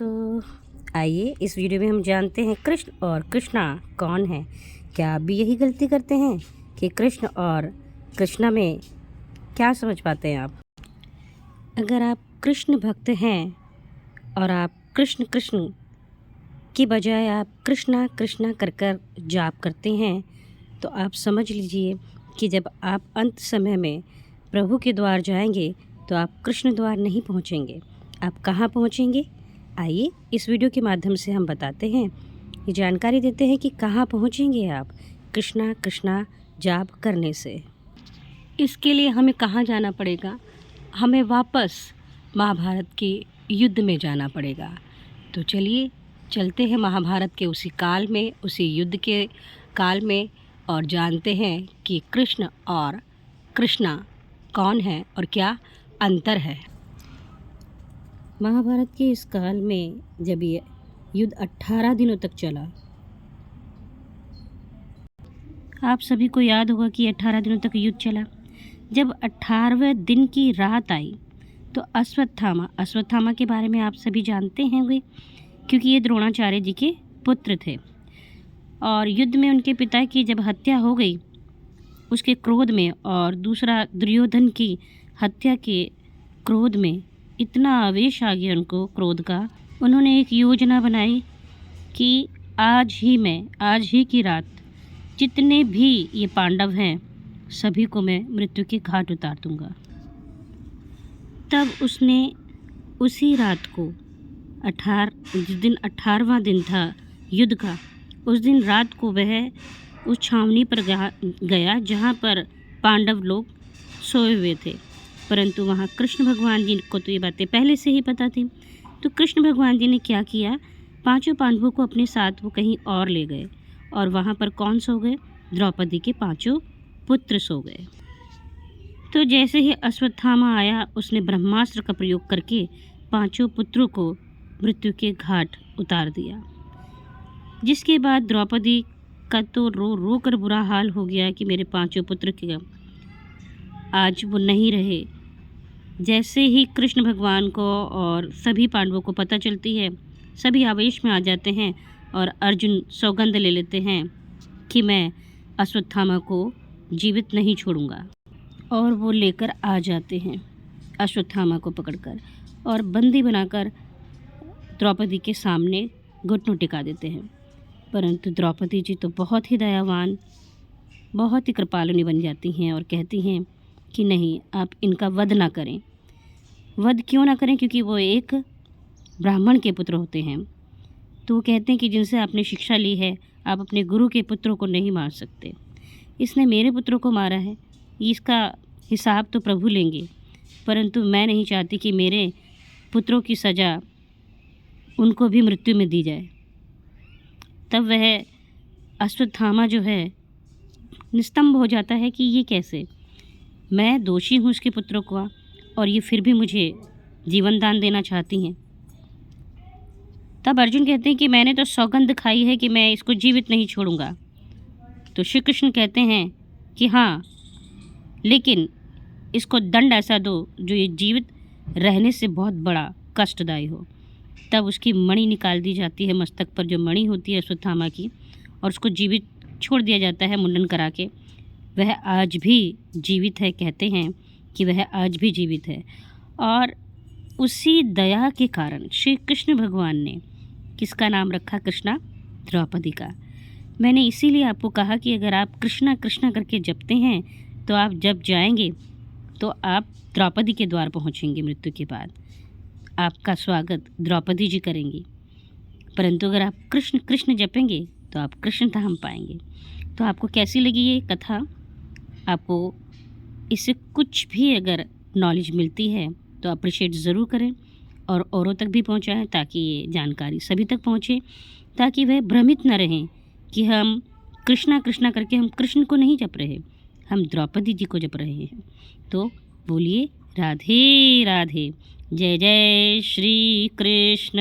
दोस्तों, आइए इस वीडियो में हम जानते हैं कृष्ण और कृष्णा कौन है। क्या आप भी यही गलती करते हैं कि कृष्ण और कृष्णा में क्या समझ पाते हैं आप? अगर आप कृष्ण भक्त हैं और आप कृष्ण कृष्ण की बजाय आप कृष्णा कृष्णा कर कर जाप करते हैं, तो आप समझ लीजिए कि जब आप अंत समय में प्रभु के द्वार जाएंगे तो आप कृष्ण द्वार नहीं पहुंचेंगे। आप कहाँ पहुंचेंगे? आइए इस वीडियो के माध्यम से हम बताते हैं, ये जानकारी देते हैं कि कहाँ पहुंचेंगे आप कृष्णा कृष्णा जाप करने से। इसके लिए हमें कहाँ जाना पड़ेगा? हमें वापस महाभारत के युद्ध में जाना पड़ेगा। तो चलिए चलते हैं महाभारत के उसी काल में, उसी युद्ध के काल में, और जानते हैं कि कृष्ण और कृष्णा कौन है और क्या अंतर है। महाभारत के इस काल में जब ये युद्ध 18 दिनों तक चला, आप सभी को याद होगा कि 18 दिनों तक युद्ध चला। जब 18वें दिन की रात आई तो अश्वत्थामा के बारे में आप सभी जानते होंगे, क्योंकि ये द्रोणाचार्य जी के पुत्र थे और युद्ध में उनके पिता की जब हत्या हो गई उसके क्रोध में, और दूसरा दुर्योधन की हत्या के क्रोध में इतना आवेश आ गया उनको क्रोध का, उन्होंने एक योजना बनाई कि आज ही की रात जितने भी ये पांडव हैं सभी को मैं मृत्यु के घाट उतार दूंगा। तब उसने उसी रात को जिस दिन 18वां दिन था युद्ध का, उस दिन रात को वह उस छावनी पर गया जहाँ पर पांडव लोग सोए हुए थे। परंतु वहाँ कृष्ण भगवान जी को तो ये बातें पहले से ही पता थी। तो कृष्ण भगवान जी ने क्या किया, पांचों पांडवों को अपने साथ वो कहीं और ले गए, और वहाँ पर कौन सो गए? द्रौपदी के पांचों पुत्र सो गए। तो जैसे ही अश्वत्थामा आया, उसने ब्रह्मास्त्र का प्रयोग करके पांचों पुत्रों को मृत्यु के घाट उतार दिया। जिसके बाद द्रौपदी का तो रो रो कर बुरा हाल हो गया कि मेरे पांचों पुत्र के आज वो नहीं रहे। जैसे ही कृष्ण भगवान को और सभी पांडवों को पता चलती है, सभी आवेश में आ जाते हैं और अर्जुन सौगंध ले लेते हैं कि मैं अश्वत्थामा को जीवित नहीं छोड़ूंगा, और वो लेकर आ जाते हैं अश्वत्थामा को पकड़कर और बंदी बनाकर द्रौपदी के सामने घुटनों टिका देते हैं। परंतु द्रौपदी जी तो बहुत ही दयावान, बहुत ही कृपालुनी बन जाती हैं और कहती हैं कि नहीं, आप इनका वध ना करें। वध क्यों ना करें? क्योंकि वो एक ब्राह्मण के पुत्र होते हैं। तो वो कहते हैं कि जिनसे आपने शिक्षा ली है, आप अपने गुरु के पुत्रों को नहीं मार सकते। इसने मेरे पुत्रों को मारा है, इसका हिसाब तो प्रभु लेंगे, परंतु मैं नहीं चाहती कि मेरे पुत्रों की सज़ा उनको भी मृत्यु में दी जाए। तब वह अश्वत्थामा जो है निस्तंभ हो जाता है कि ये कैसे, मैं दोषी हूँ उसके पुत्रों का और ये फिर भी मुझे जीवन दान देना चाहती हैं। तब अर्जुन कहते हैं कि मैंने तो सौगंध खाई है कि मैं इसको जीवित नहीं छोड़ूंगा। तो श्री कृष्ण कहते हैं कि हाँ, लेकिन इसको दंड ऐसा दो जो ये जीवित रहने से बहुत बड़ा कष्टदायी हो। तब उसकी मणि निकाल दी जाती है, मस्तक पर जो मणि होती है अश्वत्थामा की, और उसको जीवित छोड़ दिया जाता है मुंडन करा के। वह आज भी जीवित है, कहते हैं कि वह आज भी जीवित है। और उसी दया के कारण श्री कृष्ण भगवान ने किसका नाम रखा? कृष्णा, द्रौपदी का। मैंने इसीलिए आपको कहा कि अगर आप कृष्णा कृष्णा करके जपते हैं तो आप जब जाएंगे तो आप द्रौपदी के द्वार पहुंचेंगे। मृत्यु के बाद आपका स्वागत द्रौपदी जी करेंगी। परंतु अगर आप कृष्ण कृष्ण जपेंगे तो आप कृष्ण धाम पाएंगे। तो आपको कैसी लगी ये कथा? आपको इससे कुछ भी अगर नॉलेज मिलती है तो अप्रिशिएट ज़रूर करें और औरों तक भी पहुंचाएं, ताकि ये जानकारी सभी तक पहुंचे, ताकि वह भ्रमित न रहें कि हम कृष्णा कृष्णा करके हम कृष्ण को नहीं जप रहे, हम द्रौपदी जी को जप रहे हैं। तो बोलिए राधे राधे, जय जय श्री कृष्ण।